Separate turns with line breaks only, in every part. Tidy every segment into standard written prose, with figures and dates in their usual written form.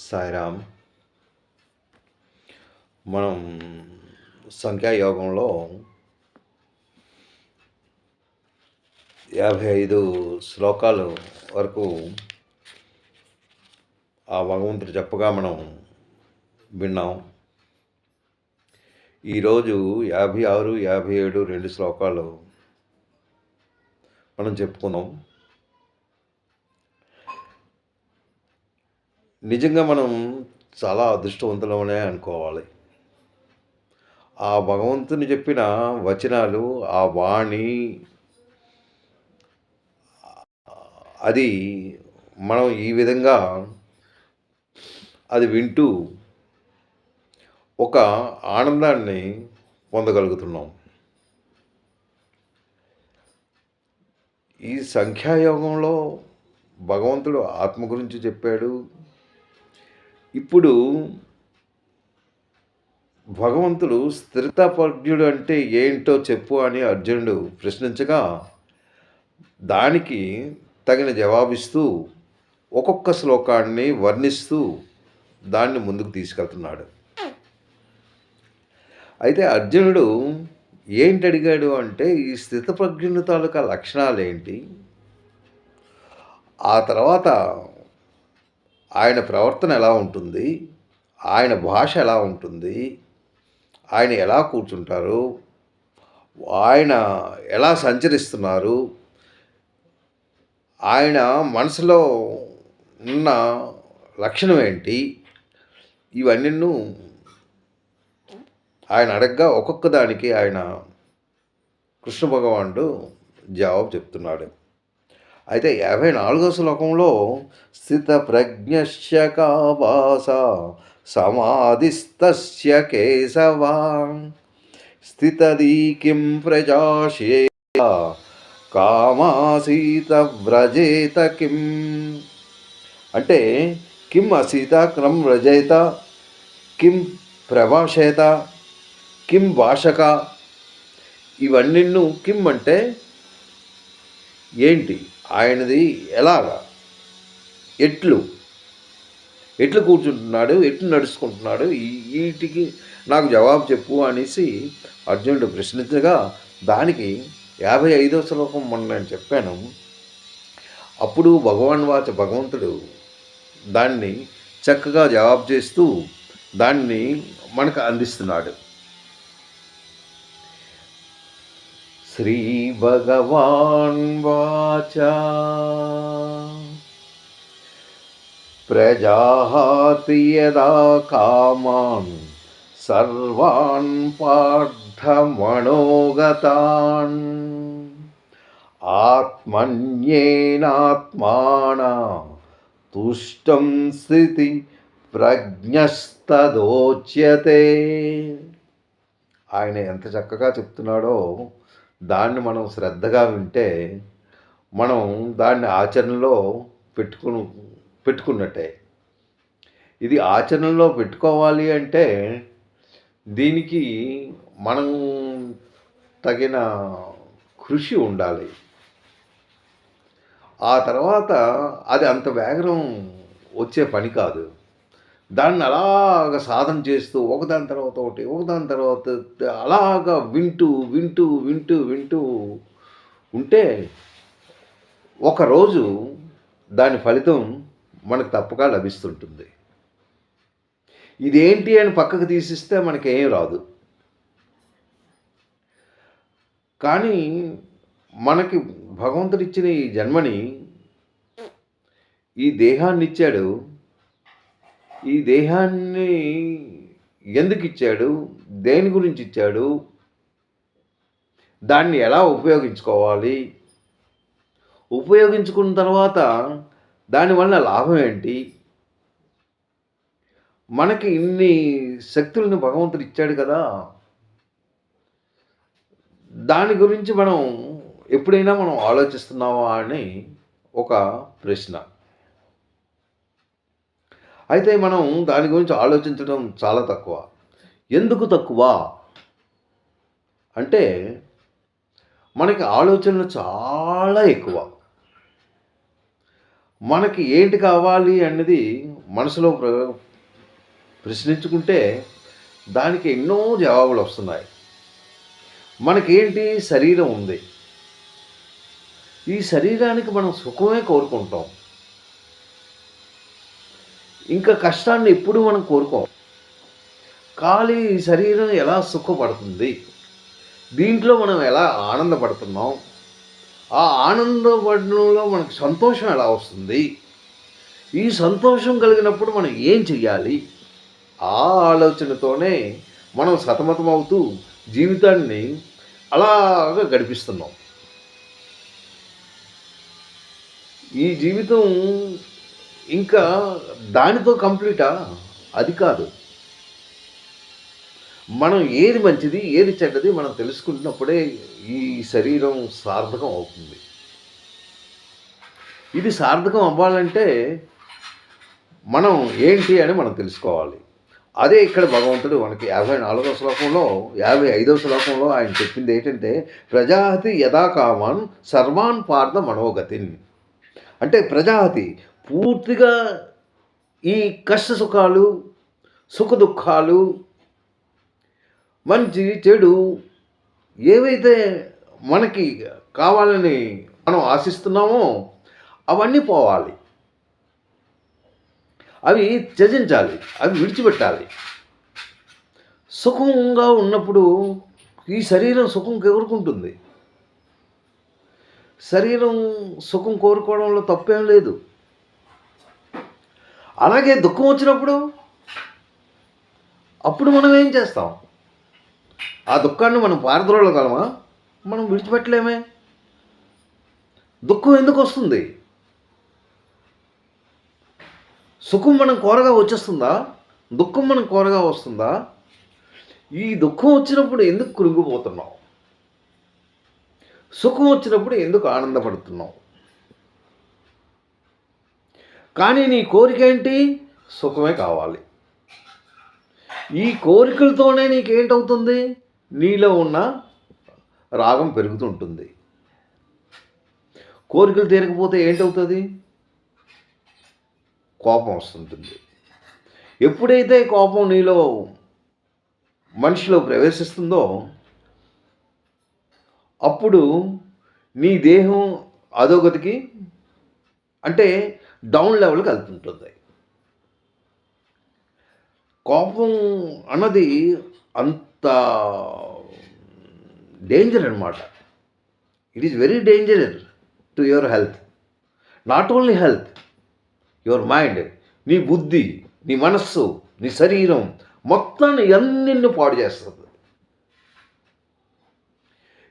సాయిరామ్. మనం సంఖ్యాయోగంలో 55 శ్లోకాలు వరకు ఆ భగవంతుడు చెప్పగా మనం విన్నాం. ఈరోజు 56, 57 2 శ్లోకాలు మనం చెప్పుకున్నాం. నిజంగా మనం చాలా అదృష్టవంతులమనే అనుకోవాలి. ఆ భగవంతుని చెప్పిన వచనాలు, ఆ వాణి, అది మనం ఈ విధంగా అది వింటూ ఒక ఆనందాన్ని పొందగలుగుతున్నాం. ఈ సంఖ్యాయోగంలో భగవంతుడు ఆత్మ గురించి చెప్పాడు. ఇప్పుడు భగవంతుడు స్థిరతాపజ్ఞుడు అంటే ఏంటో చెప్పు అని అర్జునుడు ప్రశ్నించగా దానికి తగిన జవాబిస్తూ ఒక్కొక్క శ్లోకాన్ని వర్ణిస్తూ దాన్ని ముందుకు తీసుకెళ్తున్నాడు. అయితే అర్జునుడు ఏంటి అడిగాడు అంటే ఈ స్థితప్రజ్ఞుని తాలూకా లక్షణాలు ఏంటి, ఆ తర్వాత ఆయన ప్రవర్తన ఎలా ఉంటుంది, ఆయన భాష ఎలా ఉంటుంది, ఆయన ఎలా కూర్చుంటారు, ఆయన ఎలా సంచరిస్తున్నారు, ఆయన మనసులో ఉన్న లక్షణం ఏంటి, ఇవన్నీ ఆయన అడగ్గా ఒక్కొక్క దానికి ఆయన కృష్ణ భగవానుడు జవాబు చెప్తున్నాడు. అయితే 54వ శ్లోకంలో స్థిత ప్రజ్ఞస్య కా భాష సమాధిస్తస్య కేశవా స్థితదీ కిం ప్రజాశేయ కామాసీత వ్రజేత కిం అంటే కిం అసీత క్రం వ్రజేత కిం ప్రభాషేత కిం భాషక, ఇవన్నీ కిం అంటే ఏంటి, ఆయనది ఎలాగా, ఎట్లు కూర్చుంటున్నాడు, ఎట్లు నడుచుకుంటున్నాడు, వీటికి నాకు జవాబు చెప్పు అనేసి అర్జునుడు ప్రశ్నించగా దానికి 55వ శ్లోకం మొన్న నేను చెప్పాను. అప్పుడు భగవంతుడు దాన్ని చక్కగా జవాబు చేస్తూ దాన్ని మనకు అందిస్తున్నాడు. శ్రీ భగవాన్ వాచా ప్రజాహాతి యదా కామాన్ సర్వాన్ పార్థమనోగతాన్ ఆత్మన్యేనాత్మానా తుష్టం స్థితి ప్రజ్ఞస్తదోచ్యతే. ఆయన ఎంత చక్కగా చెప్తున్నాడో దాన్ని మనం శ్రద్ధగా వింటే మనం దాన్ని ఆచరణలో పెట్టుకున్నట్టే. ఇది ఆచరణలో పెట్టుకోవాలి అంటే దీనికి మనం తగిన కృషి ఉండాలి. ఆ తర్వాత అది అంత వేగం వచ్చే పని కాదు. దాన్ని అలాగ సాధన చేస్తూ ఒకదాని తర్వాత అలాగా వింటూ ఉంటే ఒకరోజు దాని ఫలితం మనకు తప్పక లభిస్తుంటుంది. ఇదేంటి అని పక్కకు తీసిస్తే మనకేం రాదు. కానీ మనకి భగవంతుడు ఇచ్చిన ఈ జన్మని, ఈ దేహాన్ని ఇచ్చాడు. ఈ దేహాన్ని ఎందుకు ఇచ్చాడు, దేని గురించి ఇచ్చాడు, దాన్ని ఎలా ఉపయోగించుకోవాలి, ఉపయోగించుకున్న తర్వాత దానివల్ల లాభం ఏంటి, మనకి ఇన్ని శక్తులను భగవంతుడు ఇచ్చాడు కదా, దాని గురించి మనం ఎప్పుడైనా మనం ఆలోచిస్తున్నావా అని ఒక ప్రశ్న. అయితే మనం దాని గురించి ఆలోచించడం చాలా తక్కువ. ఎందుకు తక్కువ అంటే మనకి ఆలోచనలు చాలా ఎక్కువ. మనకి ఏంటి కావాలి అన్నది మనసులో ప్రశ్నించుకుంటే దానికి ఎన్నో జవాబులు వస్తున్నాయి. మనకేంటి శరీరం ఉంది. ఈ శరీరానికి మనం సుఖమే కోరుకుంటాం. ఇంకా కష్టాన్ని ఎప్పుడు మనం కోరుకోం. ఖాళీ ఈ శరీరం ఎలా సుఖపడుతుంది, దీంట్లో మనం ఎలా ఆనందపడుతున్నాం, ఆ ఆనందపడడంలో మనకు సంతోషం ఎలా వస్తుంది, ఈ సంతోషం కలిగినప్పుడు మనం ఏం చెయ్యాలి, ఆ ఆలోచనతోనే మనం సతమతమవుతూ జీవితాన్ని అలాగా గడిపిస్తున్నాం. ఈ జీవితం ఇంకా దానితో కంప్లీటా? అది కాదు. మనం ఏది మంచిది, ఏది చెడ్డది మనం తెలుసుకుంటున్నప్పుడే ఈ శరీరం సార్థకం అవుతుంది. ఇది సార్థకం అవ్వాలంటే మనం ఏంటి అని మనం తెలుసుకోవాలి. అదే ఇక్కడ భగవంతుడు మనకి 54వ శ్లోకంలో 55వ శ్లోకంలో ఆయన చెప్పింది ఏంటంటే, ప్రజాహతి యథా కామాన్ సర్వాన్ పార్థ మనోగతిన్. అంటే ప్రజాహతి పూర్తిగా ఈ కష్ట సుఖాలు, సుఖ దుఃఖాలు, మంచి చెడు ఏవైతే మనకి కావాలని మనం ఆశిస్తున్నామో అవన్నీ పోవాలి. అవి త్యజించాలి, అవి విడిచిపెట్టాలి. సుఖంగా ఉన్నప్పుడు ఈ శరీరం సుఖం కోరుకుంటుంది. శరీరం సుఖం కోరుకోవడంలో తప్పేం లేదు. అలాగే దుఃఖం వచ్చినప్పుడు అప్పుడు మనం ఏం చేస్తాం? ఆ దుఃఖాన్ని మనం పారద్రోలగలమా? మనం విడిచిపెట్టలేమే. దుఃఖం ఎందుకు వస్తుంది? సుఖం మనం కోరగా వచ్చేస్తుందా? దుఃఖం మనం కోరగా వస్తుందా? ఈ దుఃఖం వచ్చినప్పుడు ఎందుకు కృంగిపోతున్నావు? సుఖం వచ్చినప్పుడు ఎందుకు ఆనందపడుతున్నావు? కానీ నీ కోరిక ఏంటి? సుఖమే కావాలి. ఈ కోరికలతోనే నీకేంటవుతుంది? నీలో ఉన్న రాగం పెరుగుతుంటుంది. కోరికలు తీరకపోతే ఏంటవుతుంది? కోపం వస్తుంటుంది. ఎప్పుడైతే కోపం నీలో మనిషిలో ప్రవేశిస్తుందో అప్పుడు నీ దేహం అధోగతికి, అంటే డౌన్ లెవెల్కి వెళ్తుంటుంది. కోపం అన్నది అంత డేంజర్ అనమాట. It is very danger to your health. Not only health, your mind, నీ బుద్ధి, నీ మనస్సు, నీ శరీరం మొత్తాన్ని అన్నింటిని పాడు చేస్తుంది.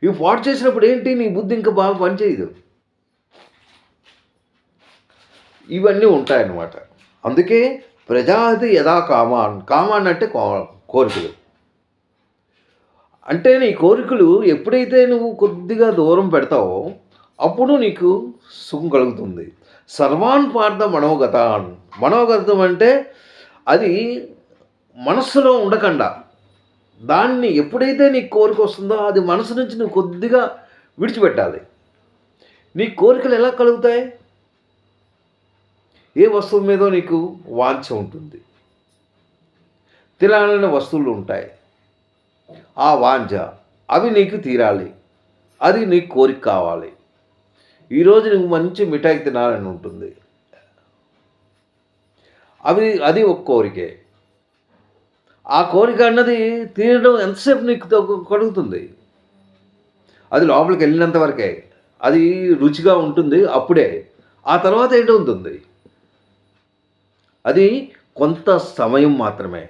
ఇవి పాడు చేసినప్పుడు ఏంటి? నీ బుద్ధి ఇంకా బాగా పనిచేయదు. ఇవన్నీ ఉంటాయన్నమాట. అందుకే ప్రజాతి యథా కామాన్. కామాన్ అంటే కోరికలు. అంటే నీ కోరికలు ఎప్పుడైతే నువ్వు కొద్దిగా దూరం పెడతావో అప్పుడు నీకు సుఖం కలుగుతుంది. సర్వాన్ పార్థ మనోగతాన్. మనోగతం అంటే అది మనస్సులో ఉండకుండా, దాన్ని ఎప్పుడైతే నీకు కోరిక వస్తుందో అది మనసు నుంచి నువ్వు కొద్దిగా విడిచిపెట్టాలి. నీ కోరికలు ఎలా కలుగుతాయి? ఏ వస్తువు మీదో నీకు వాంఛ ఉంటుంది, తినాలనే వస్తువులు ఉంటాయి, ఆ వాంఛ అవి నీకు తీరాలి, అది నీకు కోరిక కావాలి. ఈరోజు నువ్వు మంచి మిఠాయి తినాలని ఉంటుంది, అది ఒక కోరికే. ఆ కోరిక అన్నది తీరడం ఎంతసేపు నీకు కలుగుతుంది? అది లోపలికి వెళ్ళినంత వరకే, అది రుచిగా ఉంటుంది అప్పుడే. ఆ తర్వాత ఏంటవుతుంది? అది కొంత సమయం మాత్రమే.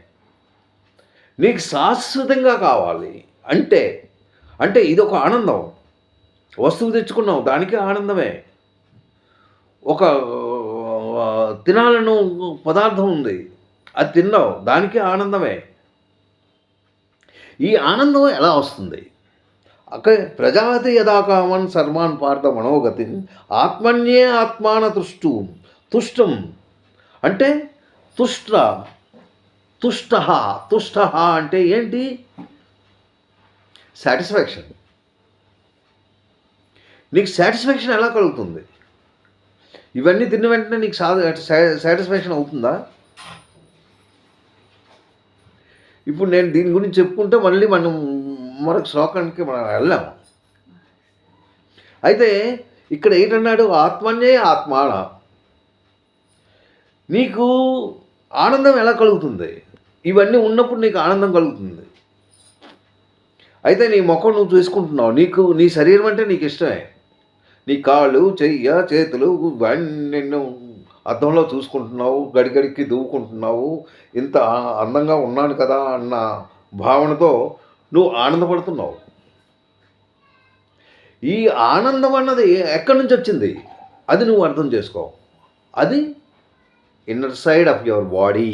నీకు శాశ్వతంగా కావాలి అంటే ఇది ఒక ఆనందం. వస్తువు తెచ్చుకున్నావు, దానికి ఆనందమే. ఒక తినాలను పదార్థం ఉంది, అది తిన్నావు, దానికి ఆనందమే. ఈ ఆనందం ఎలా వస్తుంది? ప్రజాతి యథాకామన్ సర్వాన్ పార్థ మనోగతిని ఆత్మన్యే ఆత్మాన తుష్టం అంటే తుష్ట అంటే ఏంటి? సాటిస్ఫాక్షన్. నీకు సాటిస్ఫాక్షన్ ఎలా కలుగుతుంది? ఇవన్నీ తిన్న వెంటనే నీకు సాటిస్ఫాక్షన్ అవుతుందా? ఇప్పుడు నేను దీని గురించి చెప్పుకుంటే మళ్ళీ మనం మరొక శ్లోకానికి మనం వెళ్ళాము. అయితే ఇక్కడ ఏంటన్నాడు, ఆత్మన్యే ఆత్మాన. నీకు ఆనందం ఎలా కలుగుతుంది? ఇవన్నీ ఉన్నప్పుడు నీకు ఆనందం కలుగుతుంది. అయితే నీ ముఖం నువ్వు చూసుకుంటున్నావు, నీ శరీరం అంటే నీకు ఇష్టమే. నీ కాళ్ళు, చెయ్య, చేతులు ఇవన్నీ అద్దంలో చూసుకుంటున్నావు, గడిగడికి దువ్వుకుంటున్నావు. ఇంత అందంగా ఉన్నాను కదా అన్న భావనతో నువ్వు ఆనందపడుతున్నావు. ఈ ఆనందం అన్నది ఎక్కడి నుంచి వచ్చింది అది నువ్వు అర్థం చేసుకో. అది inner side of your body.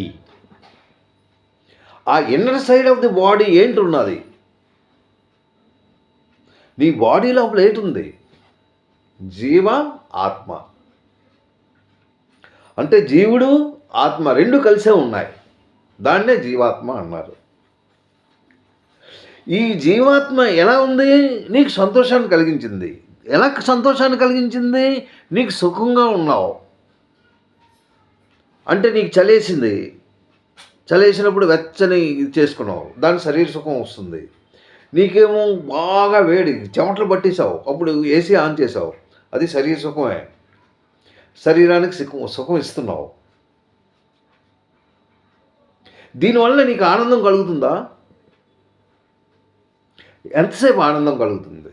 ఆ inner side of the body ఏంటున్నది? నీ బాడీ లోపల ఏంటుంది? జీవ ఆత్మ. అంటే జీవుడు ఆత్మ రెండు కలిసే ఉన్నాయి. దాన్నే జీవాత్మ అన్నారు. ఈ జీవాత్మ ఎలా ఉంది? నీకు సంతోషాన్ని కలిగించింది. ఎలా సంతోషాన్ని కలిగించింది? నీకు సుఖంగా ఉన్నావు అంటే నీకు చలేసింది, చలేసినప్పుడు వెచ్చని ఇది చేసుకున్నావు, దాని శరీర సుఖం వస్తుంది. నీకేమో బాగా వేడి, చెమటలు పట్టేసావు, అప్పుడు ఏసీ ఆన్ చేసావు, అది శరీర సుఖమే. శరీరానికి సుఖం ఇస్తున్నావు. దీనివల్ల నీకు ఆనందం కలుగుతుందా? ఎంతసేపు ఆనందం కలుగుతుంది?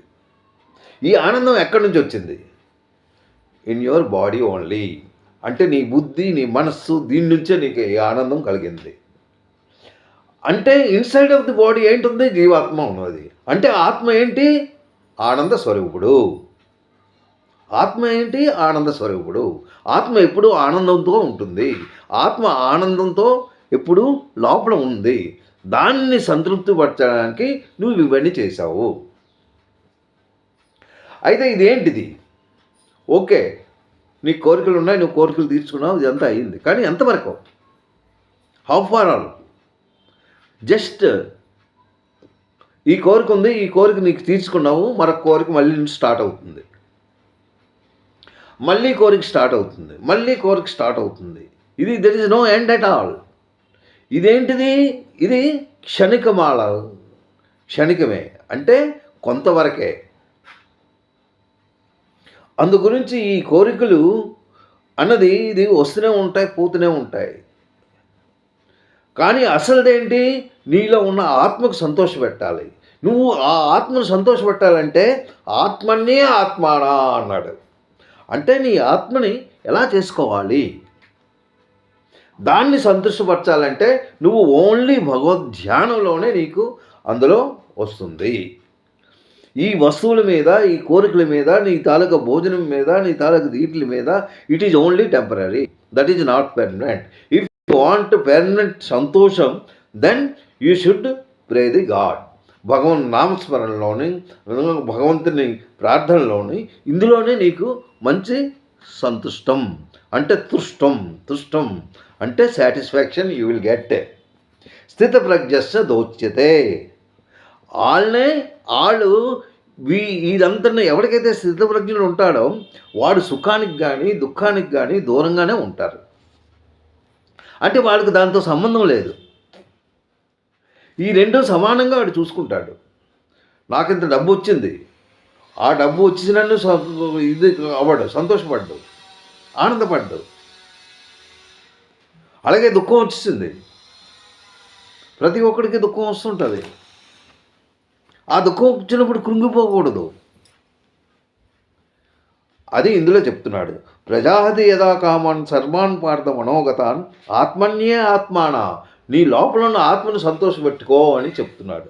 ఈ ఆనందం ఎక్కడి నుంచి వచ్చింది? In your body only. అంటే నీ బుద్ధి, నీ మనస్సు, దీని నుంచే నీకు ఈ ఆనందం కలిగింది. అంటే ఇన్సైడ్ ఆఫ్ ది బాడీ ఏంటుంది? జీవాత్మ ఉన్నది. అంటే ఆత్మ ఏంటి? ఆనంద స్వరూపుడు. ఆత్మ ఏంటి? ఆనంద స్వరూపుడు. ఆత్మ ఎప్పుడూ ఆనందంతో ఉంటుంది. ఆత్మ ఆనందంతో ఎప్పుడూ లోపల ఉంది. దాన్ని సంతృప్తిపరచడానికి నువ్వు ఇవన్నీ చేశావు. అయితే ఇదేంటిది? ఓకే, నీ కోరికలు ఉన్నాయి, నువ్వు కోరికలు తీర్చుకున్నావు, ఇదంతా అయింది. కానీ ఎంతవరకు? How far all? జస్ట్ ఈ కోరిక ఉంది, ఈ కోరిక నీకు తీర్చుకున్నావు, మరొక కోరిక మళ్ళీ నుంచి స్టార్ట్ అవుతుంది, మళ్ళీ కోరిక స్టార్ట్ అవుతుంది, మళ్ళీ కోరిక స్టార్ట్ అవుతుంది. ఇది there is no end at all. ఇదేంటిది? ఇది క్షణికమాల, క్షణికమే, అంటే కొంతవరకే. అందు గురించి ఈ కోరికలు అన్నది ఇది వస్తూనే ఉంటాయి, పోతూనే ఉంటాయి. కానీ అసలుదేంటి? నీలో ఉన్న ఆత్మకు సంతోషపెట్టాలి. నువ్వు ఆ ఆత్మను సంతోషపెట్టాలంటే ఆత్మనే ఆత్మానా అన్నాడు. అంటే నీ ఆత్మని ఎలా చేసుకోవాలి? దాన్ని సంతృష్టిపరచాలంటే నువ్వు ఓన్లీ భగవద్ధ్యానంలోనే నీకు అందులో వస్తుంది. ఈ వస్తువుల మీద, ఈ కోరికల మీద, నీ తాలూకా భోజనం మీద, నీ తాలూకా వీటి మీద, it is only temporary. That is not permanent. If you want permanent సంతోషం, then you should pray the god. భగవన్ నామస్మరణలోని, భగవంతుని ప్రార్థనలోని, ఇందులోనే నీకు మంచి సంతుష్టం అంటే తుష్టం అంటే సాటిస్ఫాక్షన్ యూ విల్ గెట్. స్థిత ప్రజ్ఞస్య దోచ్యతే. వాళ్ళు ఇదంతా ఎవరికైతే స్థితప్రజ్ఞుడు ఉంటాడో వాడు సుఖానికి కానీ దుఃఖానికి కానీ దూరంగానే ఉంటారు. అంటే వాడికి దాంతో సంబంధం లేదు. ఈ రెండు సమానంగా వాడు చూసుకుంటాడు. నాకింత డబ్బు వచ్చింది, ఆ డబ్బు వచ్చినన్ను ఇది అవ్వడు, సంతోషపడ్డు, ఆనందపడ్డు. అలాగే దుఃఖం వచ్చేసింది, ప్రతి ఒక్కడికి దుఃఖం వస్తుంటుంది. ఆ దుఃఖం వచ్చినప్పుడు కృంగిపోకూడదు. అది ఇందులో చెప్తున్నాడు. ప్రజాహతి యథా కామాన్ సర్వాన్ పార్థ మనోగతాన్ ఆత్మన్యే ఆత్మాన. నీ లోపల ఉన్న ఆత్మను సంతోషపెట్టుకో అని చెప్తున్నాడు.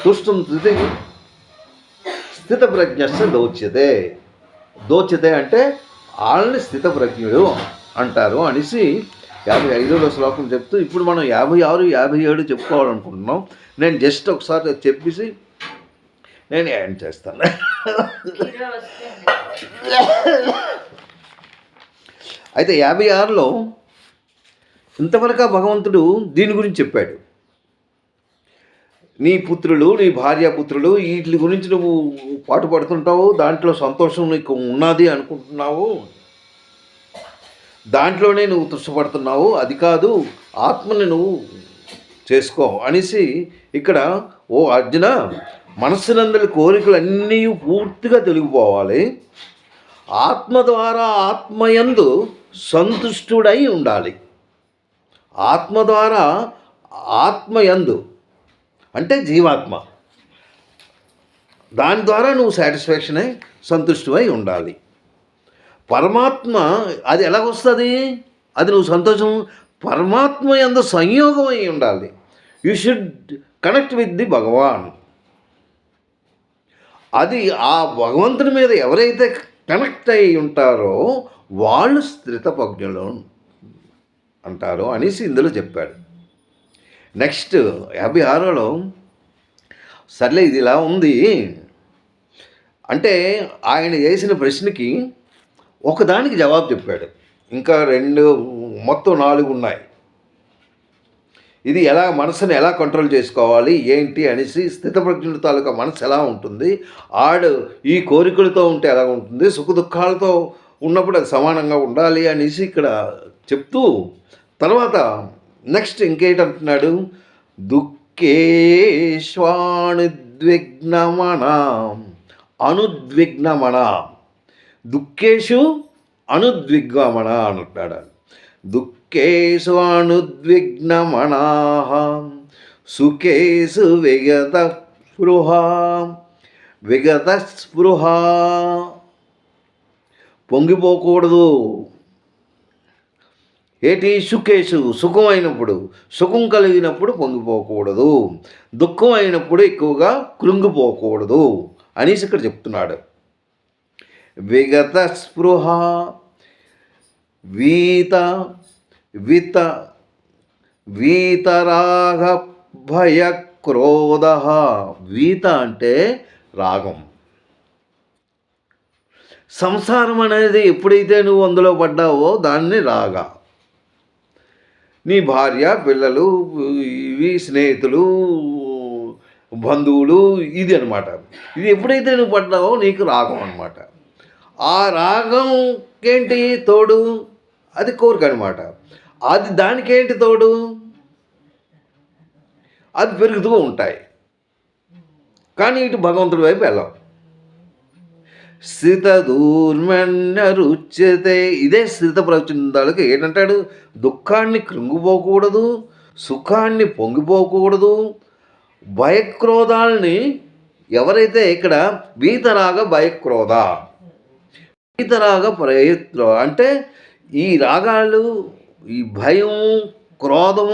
తుష్టం స్థితప్రజ్ఞస్య దోచ్యతే. దోచ్యతే అంటే వాళ్ళని స్థితప్రజ్ఞుడు అంటారు అనేసి 55వ శ్లోకం చెప్తూ, ఇప్పుడు మనం 56, 57 చెప్పుకోవాలనుకుంటున్నాం. నేను జస్ట్ ఒకసారి చెప్పేసి నేను యాడ్ చేస్తాను. అయితే 56లో ఇంతవరకు భగవంతుడు దీని గురించి చెప్పాడు. నీ పుత్రులు, నీ భార్యాపుత్రులు వీటి గురించి నువ్వు పాటుపడుతుంటావు, దాంట్లో సంతోషం నీకు ఉన్నది అనుకుంటున్నావు, దాంట్లోనే నువ్వు తృష్టిపడుతున్నావు. అది కాదు, ఆత్మని నువ్వు చేసుకో అనేసి ఇక్కడ, ఓ అర్జున, మనస్సునందరి కోరికలన్నీ పూర్తిగా తొలగిపోవాలి. ఆత్మ ద్వారా ఆత్మయందు సంతుష్టుడై ఉండాలి. ఆత్మ ద్వారా ఆత్మయందు అంటే జీవాత్మ, దాని ద్వారా నువ్వు సాటిస్ఫాక్షన్ అయి సంతుష్టువై ఉండాలి. పరమాత్మ అది ఎలాగొస్తుంది? అది నువ్వు సంతోషం పరమాత్మ యందు సంయోగం అయి ఉండాలి. You should connect with the Bhagwan. అది ఆ భగవంతుని మీద ఎవరైతే కనెక్ట్ అయి ఉంటారో వాళ్ళు స్థితప్రజ్ఞులు అంటారు అనేసి ఇందులో చెప్పాడు. నెక్స్ట్ 56లో, సర్లే ఇది ఇలా ఉంది అంటే ఆయన చేసిన ప్రశ్నకి ఒకదానికి జవాబు చెప్పాడు. ఇంకా మొత్తం 4 ఉన్నాయి. ఇది ఎలా మనసుని ఎలా కంట్రోల్ చేసుకోవాలి ఏంటి అనేసి, స్థితప్రజ్ఞుల తాలూకా మనసు ఎలా ఉంటుంది, ఆడు ఈ కోరికలతో ఉంటే ఎలా ఉంటుంది, సుఖ దుఃఖాలతో ఉన్నప్పుడు అది సమానంగా ఉండాలి అనేసి ఇక్కడ చెప్తూ, తర్వాత నెక్స్ట్ ఇంకేంటంటున్నాడు, దుఃఖేష్వానుద్విగ్నమణ అనుద్విగ్నమణ, దుఃఖేషు అనుద్విగ్నమణ అంటున్నాడు. దుఃఖేషు అనుద్విగ్నమణా సుఖేషు విగత స్పృహ. పొంగిపోకూడదు. ఏటి? సుఖేషు, సుఖం అయినప్పుడు, సుఖం కలిగినప్పుడు పొంగిపోకూడదు, దుఃఖం అయినప్పుడు ఎక్కువగా కృంగిపోకూడదు అనేసి ఇక్కడ చెప్తున్నాడు. విగత స్పృహ, వీతరాగ భయక్రోధ. వీత అంటే రాగం. సంసారం అనేది ఎప్పుడైతే నువ్వు అందులో పడ్డావో దాన్ని రాగ. నీ భార్య, పిల్లలు, ఇవి స్నేహితులు, బంధువులు, ఇది అనమాట. ఇది ఎప్పుడైతే నువ్వు పడ్డావో నీకు రాగం అనమాట. ఆ రాగంకేంటి తోడు? అది కోరిక అనమాట. అది దానికేంటి తోడు? అది పెరుగుతూ ఉంటాయి. కానీ ఇటు భగవంతుడి వైపు వెళ్ళాం. స్థిత దూర్మణ్యరుచ్యతే. ఇదే స్థిత ప్రచుందాలకు ఏంటంటాడు? దుఃఖాన్ని కృంగిపోకూడదు, సుఖాన్ని పొంగిపోకూడదు, భయక్రోధాలని ఎవరైతే ఇక్కడ వీతరాగ భయక్రోధ, వీతరాగ ప్రయత్నం అంటే ఈ రాగాలు, ఈ భయం, క్రోధం,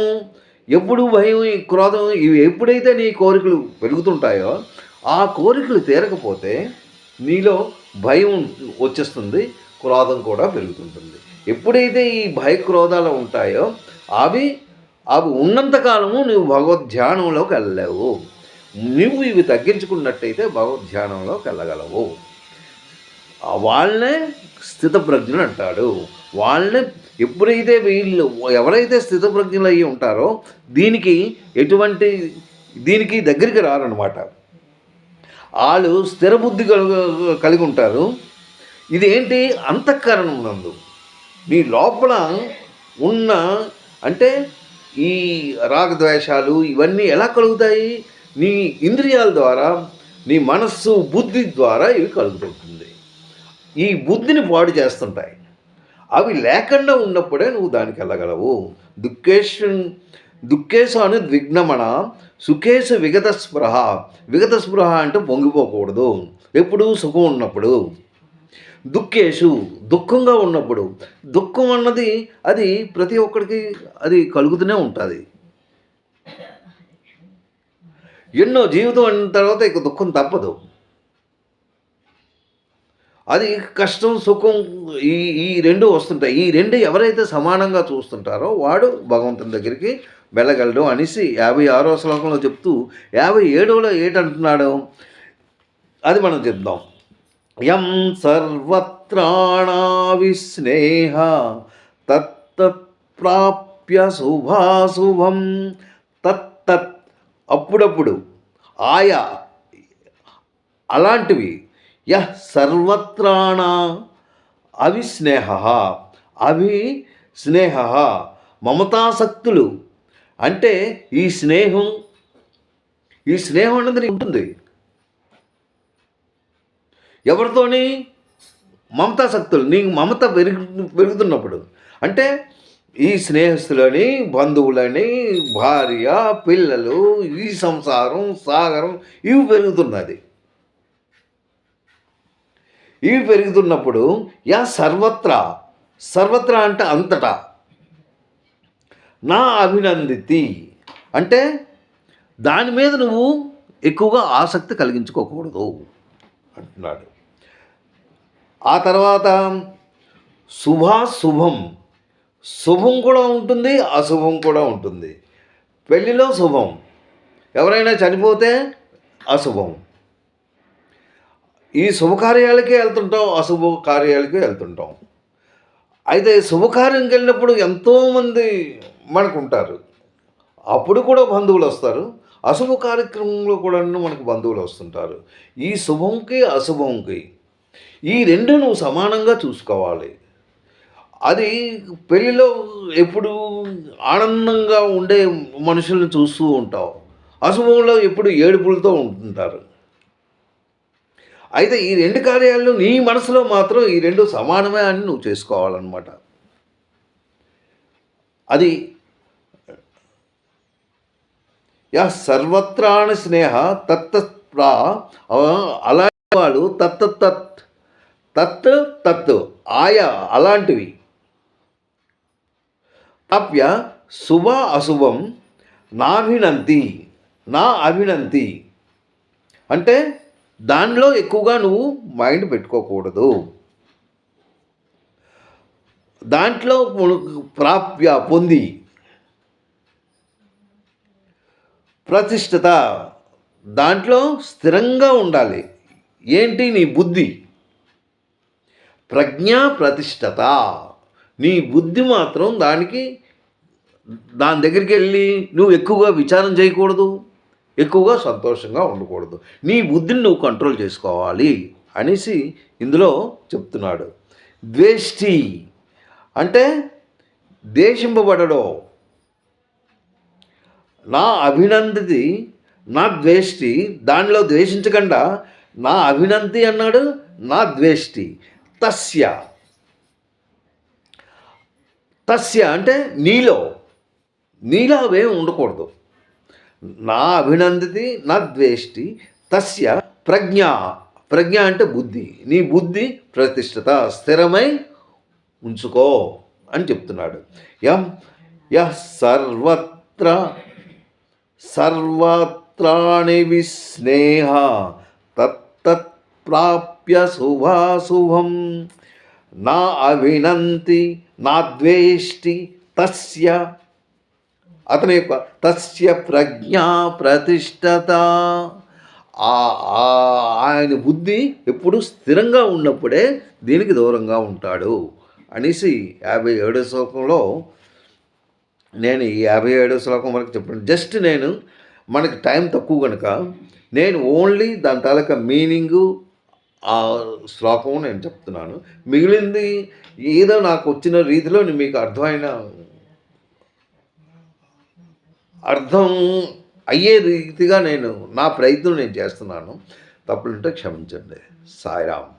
ఎప్పుడు భయం, ఈ క్రోధం, ఇవి ఎప్పుడైతే నీ కోరికలు పెరుగుతుంటాయో ఆ కోరికలు తీరకపోతే నీలో భయం వచ్చేస్తుంది, క్రోధం కూడా పెరుగుతుంటుంది. ఎప్పుడైతే ఈ భయక్రోధాలు ఉంటాయో అవి ఉన్నంతకాలము నువ్వు భగవద్ధ్యానంలోకి వెళ్ళలేవు. నువ్వు ఇవి తగ్గించుకున్నట్టయితే భగవద్ధ్యానంలోకి వెళ్ళగలవు. వాళ్ళనే స్థితప్రజ్ఞులు అంటాడు. వాళ్ళని ఎప్పుడైతే ఎవరైతే స్థితప్రజ్ఞులు అయ్యి ఉంటారో దీనికి దగ్గరికి రారనమాట. వాళ్ళు స్థిర బుద్ధి కలిగి ఉంటారు. ఇదేంటి? అంతఃకరణం నందు నీ లోపల ఉన్న, అంటే ఈ రాగద్వేషాలు ఇవన్నీ ఎలా కలుగుతాయి? నీ ఇంద్రియాల ద్వారా, నీ మనస్సు, బుద్ధి ద్వారా ఇవి కలుగుతుంటుంది. ఈ బుద్ధిని పాడు చేస్తుంటాయి. అవి లేకుండా ఉన్నప్పుడే నువ్వు దానికి వెళ్ళగలవు. దుఃఖేశు అనుద్విగ్నమణ సుఖేశు విగత స్పృహ. విగత స్పృహ అంటే పొంగిపోకూడదు. ఎప్పుడు? సుఖం ఉన్నప్పుడు. దుఃఖేషు, దుఃఖంగా ఉన్నప్పుడు. దుఃఖం అన్నది అది ప్రతి ఒక్కడికి అది కలుగుతూనే ఉంటుంది. ఎన్నో జీవితం అయిన తర్వాత ఇక దుఃఖం తప్పదు. అది కష్టం, సుఖం, ఈ రెండు వస్తుంటాయి. ఈ రెండు ఎవరైతే సమానంగా చూస్తుంటారో వాడు భగవంతుని దగ్గరికి వెళ్ళగలడు అనేసి 56వ శ్లోకంలో చెప్తూ 57లో ఏంటంటున్నాడు అది మనం చెప్దాం. యం సర్వత్రాణావిస్నేహ తత్తత్ ప్రాప్య శుభాశుభం తత్తత్ అప్పుడప్పుడు ఆయా అలాంటివి యః సర్వత్రాణ అవిస్నేహ అవిస్నేహ మమతాసక్తులు అంటే ఈ స్నేహం అనేది ఉంటుంది ఎవరితోని మమతాసక్తులు నీకు మమత పెరుగుతున్నప్పుడు అంటే ఈ స్నేహితులని బంధువులని భార్య పిల్లలు ఈ సంసారం సాగరం ఇవి పెరుగుతున్నప్పుడు యా సర్వత్రా అంటే అంతటా నా అభినందితి అంటే దాని మీద నువ్వు ఎక్కువగా ఆసక్తి కలిగించుకోకూడదు అంటున్నాడు. ఆ తర్వాత శుభం కూడా ఉంటుంది, అశుభం కూడా ఉంటుంది. పెళ్ళిలో శుభం, ఎవరైనా చనిపోతే అశుభం. ఈ శుభకార్యాలకే వెళ్తుంటాం, అశుభ కార్యాలకే వెళ్తుంటాం. అయితే శుభకార్యంకి వెళ్ళినప్పుడు ఎంతోమంది మనకు ఉంటారు, అప్పుడు కూడా బంధువులు వస్తారు. అశుభ కార్యక్రమంలో కూడా మనకు బంధువులు వస్తుంటారు. ఈ శుభంకి అశుభంకి ఈ రెండు నువ్వు సమానంగా చూసుకోవాలి. అది పెళ్ళిలో ఎప్పుడు ఆనందంగా ఉండే మనుషులను చూస్తూ ఉంటావు, అశుభంలో ఎప్పుడు ఏడుపులతో ఉంటుంటారు. అయితే ఈ రెండు కార్యాలను నీ మనసులో మాత్రం ఈ రెండు సమానమే అని నువ్వు చేసుకోవాలన్నమాట. అది యా సర్వత్రాణ స్నేహ తత్తత్ప్రా అలాంటి వాడు తత్ ఆయా అలాంటివి తప్య శుభ అశుభం నా అభినంతి అంటే దానిలో ఎక్కువగా నువ్వు మైండ్ పెట్టుకోకూడదు. దాంట్లో ప్రాప్య పొంది ప్రతిష్ఠత దాంట్లో స్థిరంగా ఉండాలి. ఏంటి నీ బుద్ధి, ప్రజ్ఞా ప్రతిష్ఠత, నీ బుద్ధి మాత్రం దాని దగ్గరికి వెళ్ళి నువ్వు ఎక్కువగా విచారం చేయకూడదు, ఎక్కువగా సంతోషంగా ఉండకూడదు. నీ బుద్ధిని నువ్వు కంట్రోల్ చేసుకోవాలి అనేసి ఇందులో చెప్తున్నాడు. ద్వేష్టి అంటే ద్వేషింపబడడం, నా అభినందితి నా ద్వేష్టి, దానిలో ద్వేషించకుండా నా అభినంది అన్నాడు, నా ద్వేష్టి. తస్య అంటే నీలో అవేం ఉండకూడదు. నా అభినందితి నా ద్వేష్టి తస్య ప్రజ్ఞ అంటే బుద్ధి, నీ బుద్ధి ప్రతిష్ఠిత స్థిరమై ఉంచుకో అని చెప్తున్నాడు. యః సర్వత్రాణి విస్నేహ తత్తత్ ప్రాప్య శుభాశుభం నా అభినంతి నా ద్వేష్టి తస్య అతని యొక్క తస్య ప్రజ్ఞా ప్రతిష్ఠత, ఆయన బుద్ధి ఎప్పుడు స్థిరంగా ఉన్నప్పుడే దీనికి దూరంగా ఉంటాడు అనేసి 57వ శ్లోకంలో నేను ఈ 57వ శ్లోకం వరకు చెప్పాను. జస్ట్ మనకి టైం తక్కువ కనుక నేను ఓన్లీ దాని తాలూకా మీనింగు ఆ శ్లోకం నేను చెప్తున్నాను. మిగిలింది ఏదో నాకు వచ్చిన రీతిలో మీకు అర్థం అయ్యే రీతిగా నా ప్రయత్నం నేను చేస్తున్నాను. తప్పులుంటే క్షమించండి. సాయిరామ్.